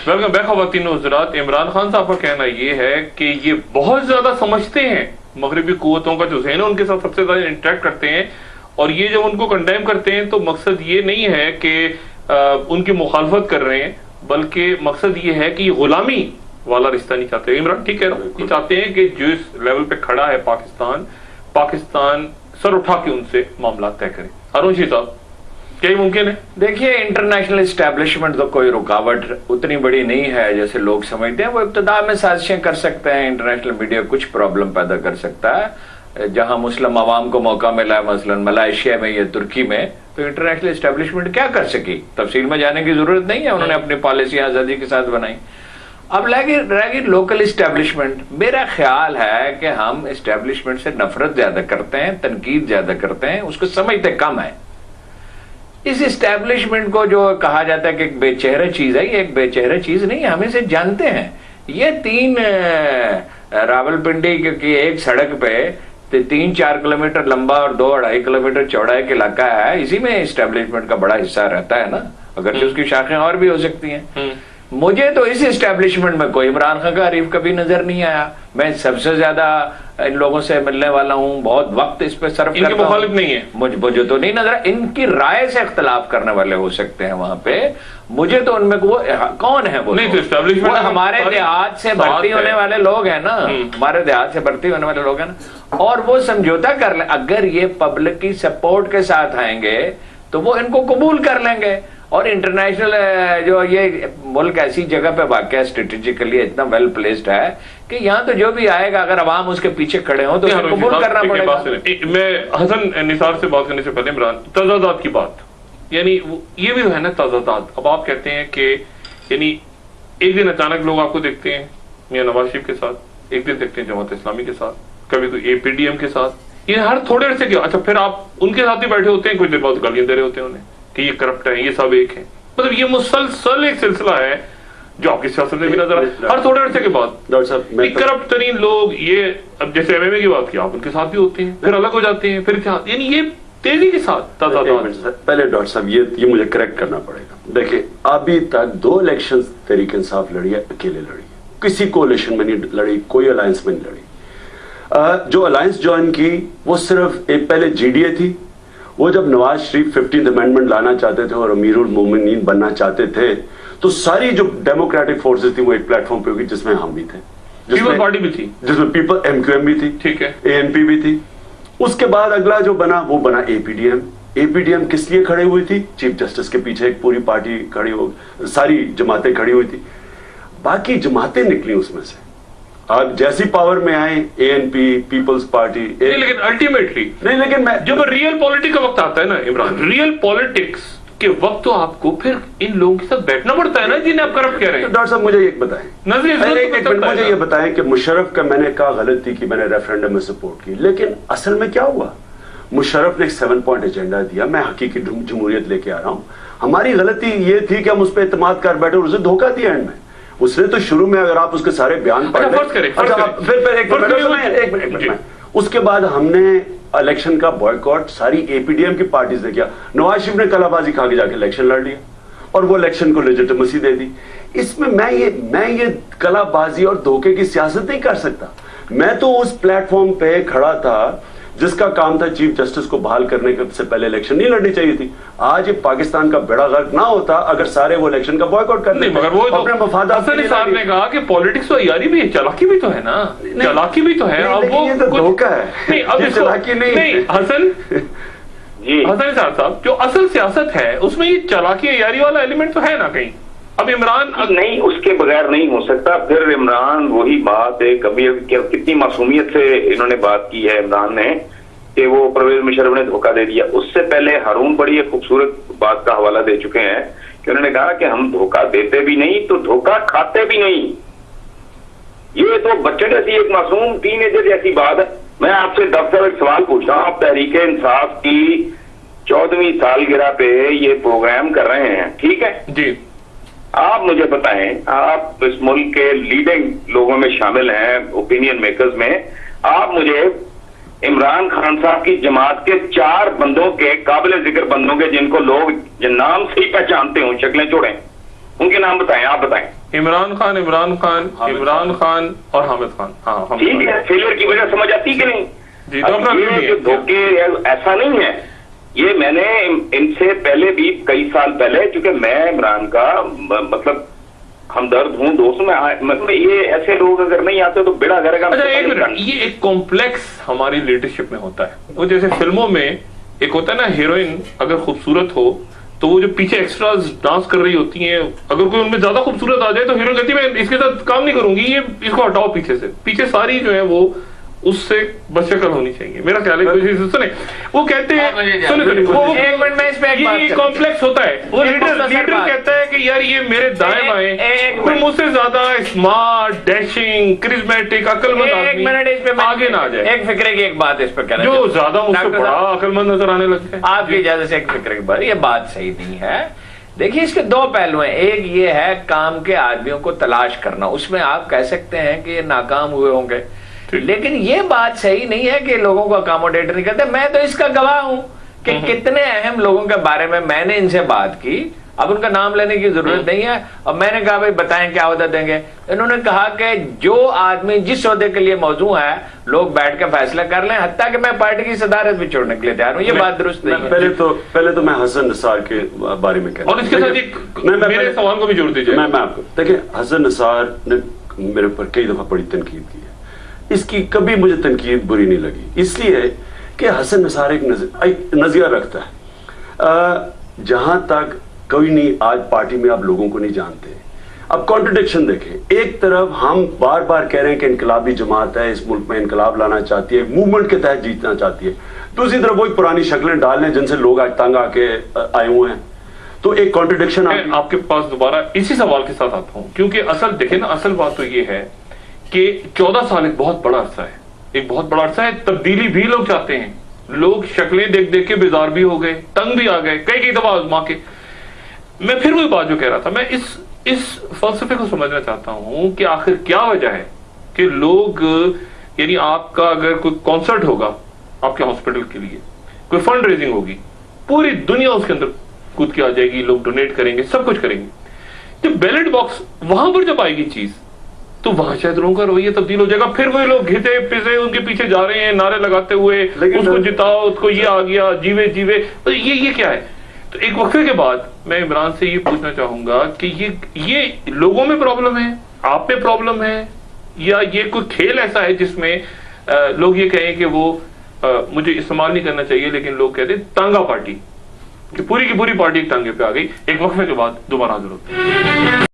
Welcome back ख़वातीन व हज़रात। इमरान खान साहब का कहना ये है कि ये बहुत ज्यादा समझते हैं मगरबी कुव्वतों का जो ज़हन है उनके साथ सबसे ज्यादा इंटरेक्ट करते हैं, और ये जब उनको कंडेम करते हैं तो मकसद ये नहीं है कि उनकी मुखालफत कर रहे हैं, बल्कि मकसद ये है कि गुलामी वाला रिश्ता नहीं चाहते। इमरान ठीक कह रहा हूँ, ये चाहते हैं कि जो इस लेवल पे खड़ा है पाकिस्तान सर उठा के उनसे मामला तय करे। अरुण जी साहब, क्या ये मुमकिन है? देखिए, इंटरनेशनल एस्टेब्लिशमेंट तो कोई रुकावट उतनी बड़ी नहीं है जैसे लोग समझते हैं। वो इब्तिदा में साजिशें कर सकते हैं, इंटरनेशनल मीडिया कुछ प्रॉब्लम पैदा कर सकता है। जहां मुस्लिम अवाम को मौका मिला है मसलन मलेशिया में या तुर्की में, तो इंटरनेशनल एस्टेब्लिशमेंट क्या कर सकी, तफसील में जाने की जरूरत नहीं है। उन्होंने अपनी पॉलिसी आजादी के साथ बनाई। अब रह गई लोकल इस्टेब्लिशमेंट। मेरा ख्याल है कि हम इस्टेब्लिशमेंट से नफरत ज्यादा करते हैं, तनकीद ज्यादा करते हैं, उसको समझते कम है। इस इस्टेब्लिशमेंट को जो कहा जाता है कि एक बेचेहरा चीज है, ये एक बेचेहरा चीज नहीं है, हम इसे जानते हैं। ये 3 रावलपिंडी की एक सड़क पे 3-4 किलोमीटर लंबा और 2-2.5 किलोमीटर चौड़ा एक इलाका है, इसी में इस्टेब्लिशमेंट का बड़ा हिस्सा रहता है ना, अगर उसकी शाखें और भी हो सकती हैं। मुझे तो इस इस्टेब्लिशमेंट में कोई इमरान खान का हरीफ कभी नजर नहीं आया। मैं सबसे ज्यादा इन लोगों से मिलने वाला हूं, बहुत वक्त इस पे सर्व करता हूं। इनके मुखालिफ नहीं है, मुझे तो नहीं नजर। इनकी राय से इख्तलाफ करने वाले हो सकते हैं वहां पे, मुझे तो उनमें वो कौन है वो नहीं, तो इस्टेब्लिशमेंट हमारे देहात से भर्ती होने वाले लोग हैं ना, हमारे देहात से भर्ती होने वाले लोग हैं ना, और वो समझौता कर ले। अगर ये पब्लिक की सपोर्ट के साथ आएंगे तो वो इनको कबूल कर लेंगे। और इंटरनेशनल जो ये मुल्क ऐसी जगह पे वाक़या स्ट्रेटेजिकली इतना वेल प्लेस्ड है कि यहाँ तो जो भी आएगा, अगर अवाम उसके पीछे खड़े हो तो कबूल करना पड़ेगा। मैं हसन निसार से बात करने से पहले इमरान, तजादात की बात, यानी ये भी है ना तजादात। अब आप कहते हैं कि यानी एक दिन अचानक लोग आपको देखते हैं मियां नवाज शरीफ के साथ, एक दिन देखते हैं जमात इस्लामी के साथ, कभी कोई APDM के साथ, ये हर थोड़े अरसे के। अच्छा, फिर आप उनके साथ ही बैठे होते हैं, कुछ देर बाद गालियां दे रहे होते हैं उन्हें कि ये करप्ट है, ये सब एक है। मतलब ये मुसलसल एक सिलसिला है जो आपकी सियासत में भी नजर आता है हर थोड़े अरसे के बाद। डॉक्टर साहब, करप्ट तरीन लोग ये, अब जैसे MMA की बात की, आप उनके साथ भी होते हैं, फिर अलग हो जाते हैं, फिर यानी ये तेजी के साथ। पहले डॉक्टर साहब ये मुझे करेक्ट करना पड़ेगा। देखिए, अभी तक 2 इलेक्शन तहरीक इंसाफ लड़ी है, अकेले लड़ी है, किसी कोalition में नहीं लड़ी, कोई अलायंस में नहीं लड़ी। जो अलायंस ज्वाइन की वो सिर्फ एक पहले GDA थी। वो जब नवाज शरीफ 15th अमेंडमेंट लाना चाहते थे और अमीरुल मोमिनीन बनना चाहते थे, तो सारी जो डेमोक्रेटिक फोर्सेस थी वो एक प्लेटफॉर्म पे होगी, जिसमें हम भी थे, जिसमें पार्टी भी थी, जिसमें पीपल MQM भी थी, ठीक है, ANP भी थी। उसके बाद अगला जो बना वो बना APDM किस लिए खड़े हुई थी? चीफ जस्टिस के पीछे एक पूरी पार्टी खड़ी हो, सारी जमातें खड़ी हुई थी, बाकी जमातें निकली उसमें से। आप जैसी पावर में आए ANP, पीपल्स पार्टी, लेकिन अल्टीमेटली नहीं, लेकिन मैं जब रियल पॉलिटिक्स का वक्त आता है ना इमरान, रियल पॉलिटिक्स के वक्त तो आपको फिर इन लोगों के साथ बैठना पड़ता है ना जिन्हें आप करप्ट कह रहे हैं। तो डॉक्टर साहब मुझे एक बताएं, मुझे ये बताएं कि मुशर्रफ का मैंने कहा गलती की, मैंने रेफरेंडम में सपोर्ट की, लेकिन असल में क्या हुआ? मुशर्रफ ने एक 7 पॉइंट एजेंडा दिया, मैं हकीकी जमहूरियत लेके आ रहा हूं। हमारी गलती ये थी कि हम उस पर इतमाद कर बैठे और उसे धोखा दिया एंड में। उसने तो शुरू में, अगर आप उसके सारे बयान पढ़ लें, उसके बाद हमने इलेक्शन का बॉयकॉट सारी APDM की पार्टीज ने किया। नवाज शरीफ ने कलाबाजी खा के जाके इलेक्शन लड़ लिया और वो इलेक्शन को लेजिटिमेसी दे दी। इसमें मैं ये कलाबाजी और धोखे की सियासत नहीं कर सकता। मैं तो उस प्लेटफॉर्म पे खड़ा था जिसका काम था चीफ जस्टिस को बहाल करने से पहले इलेक्शन नहीं लड़नी चाहिए थी। आज पाकिस्तान का बेड़ा गर्क ना होता अगर सारे वो इलेक्शन का बॉयकॉट करते। मगर वो अपने मफादात साहब ने कहा कि पॉलिटिक्स तो यारी भी है, चालाकी भी तो है ना, चालाकी भी तो है। अब वो तो धोखा है, नहीं, अब चालाकी नहीं। हसन साहब, जो असल सियासत है उसमें ये चालाकी यारी वाला एलिमेंट तो है ना कहीं। अब इमरान नहीं, उसके बगैर नहीं हो सकता। फिर इमरान वही बात है, कभी कितनी मासूमियत से इन्होंने बात की है इमरान ने कि वो परवेज मुशर्रफ ने धोखा दे दिया। उससे पहले हारून बड़ी एक खूबसूरत बात का हवाला दे चुके हैं कि उन्होंने कहा कि हम धोखा देते भी नहीं तो धोखा खाते भी नहीं। ये तो बच्चे जैसी एक मासूम टीनेजर जैसी बात है। मैं आपसे दफ्तर एक सवाल पूछता हूँ, आप तहरीक इंसाफ की 14वीं सालगिरह पे ये प्रोग्राम कर रहे हैं, ठीक है जी। आप मुझे बताएं, आप इस मुल्क के लीडिंग लोगों में शामिल हैं, ओपिनियन मेकर्स में, आप मुझे इमरान खान साहब की जमात के 4 बंदों के काबिल जिक्र बंदों के जिनको लोग नाम से ही पहचानते हों, शक्लें छोड़ें, उनके नाम बताएं, आप बताएं। इमरान खान और हामिद खान। हाँ, ठीक है, फेलियर की वजह समझ आती कि नहीं? जी, तो ये जो धोखे, ऐसा नहीं है, ये मैंने इनसे पहले भी कई साल पहले, क्योंकि मैं इमरान का मतलब हमदर्द हूँ, दोस्त में, मतलब ये ऐसे लोग अगर नहीं आते तो बेड़ा गरेगा। अच्छा, एक मिनट, ये एक कॉम्प्लेक्स हमारी लीडरशिप में होता है। वो जैसे फिल्मों में एक होता है ना, हीरोइन अगर खूबसूरत हो तो वो जो पीछे एक्स्ट्राज डांस कर रही होती हैं, अगर कोई उनमें ज्यादा खूबसूरत आ जाए तो हीरोइन कहती है मैं इसके साथ काम नहीं करूंगी, ये इसको हटाओ पीछे से। पीछे सारी जो है वो उससे बशक्ल होनी चाहिए, मेरा ख्याल है। सुने, वो कहते हैं, ये कॉम्प्लेक्स होता है। वो लीडर कहता है कि यार ये मेरे दाएं बाएं, कोई मुझसे ज्यादा स्मार्ट, डैशिंग, क्रिस्मेटिक, अकलमंद आदमी आगे ना आ जाए। एक फिक्रे की एक बात इस पर करें, जो ज्यादा मुझसे बड़ा अकलमंद नजर आने लगता है। आपकी इजाजत से एक फिक्रे की बात, ये बात सही नहीं है। देखिए, इसके दो पहलू हैं। एक ये है काम के आदमियों को तलाश करना, उसमें आप कह सकते हैं कि ये नाकाम हुए होंगे, लेकिन ये बात सही नहीं है कि लोगों को अकोमोडेट नहीं करते। मैं तो इसका गवाह हूं कि कितने अहम लोगों के बारे में मैंने इनसे बात की, अब उनका नाम लेने की जरूरत नहीं है, और मैंने कहा भाई बताएं क्या ओहदा देंगे। इन्होंने कहा कि जो आदमी जिस ओहदे के लिए मौजूद है लोग बैठ कर फैसला कर लें, हत्ता कि मैं पार्टी की सदारत भी छोड़ने के लिए तैयार हूं। ये बात दुरुस्त नहीं है। पहले तो मैं हसन निसार के बारे में कहता हूं, और इसके साथ एक मेरे सवाल को भी जोड़ दीजिए। मैं आपको देखिए, हसन निसार ने मेरे ऊपर कई दफा बड़ी तनकीद की है, इसकी कभी मुझे तनकीद बुरी नहीं लगी, इसलिए कि हसन निसार एक नजरिया रखता है। जहां तक कोई नहीं, आज पार्टी में आप लोगों को नहीं जानते। अब कॉन्ट्रडिक्शन देखें, एक तरफ हम बार बार कह रहे हैं कि इनकलाबी जमात है, इस मुल्क में इनकलाब लाना चाहती है, मूवमेंट के तहत जीतना चाहती है, दूसरी तरफ वही पुरानी शक्लें डाल रहे हैं जिनसे लोग आज तंग आके आए हुए हैं। तो एक कॉन्ट्रडिक्शन आपके पास दोबारा इसी सवाल के साथ आता हूं, क्योंकि असल देखें ना, असल बात तो ये है कि 14 साल एक बहुत बड़ा अरसा है, एक बहुत बड़ा अरसा है। तब्दीली भी लोग चाहते हैं, लोग शक्लें देख देख के बेजार भी हो गए, तंग भी आ गए, कई दफा आजमा के। मैं फिर वही बात जो कह रहा था, मैं इस फलसफे को समझना चाहता हूं कि आखिर क्या वजह है कि लोग, यानी आपका अगर कोई कॉन्सर्ट होगा आपके हॉस्पिटल के लिए, कोई फंड रेजिंग होगी, पूरी दुनिया उसके अंदर कूद के आ जाएगी, लोग डोनेट करेंगे, सब कुछ करेंगे। जब बैलेट बॉक्स वहां पर जब आएगी चीज, तो वहां शायद लोगों का रवैया तब्दील हो जाएगा। फिर वही लोग घिसे पिसे उनके पीछे जा रहे हैं, नारे लगाते हुए, उसको जिताओ, उसको ये आ गया, जीवे जीवे। तो ये क्या है? तो एक वक्फे के बाद मैं इमरान से ये पूछना चाहूंगा कि ये लोगों में प्रॉब्लम है, आप में प्रॉब्लम है, या ये कोई खेल ऐसा है जिसमें लोग ये कहें कि वो मुझे इस्तेमाल नहीं करना चाहिए, लेकिन लोग कहते हैं तांगा पार्टी, कि पूरी की पूरी पार्टी तांगे पे आ गई। एक वक्फे के बाद दोबारा हाजिर होते हैं।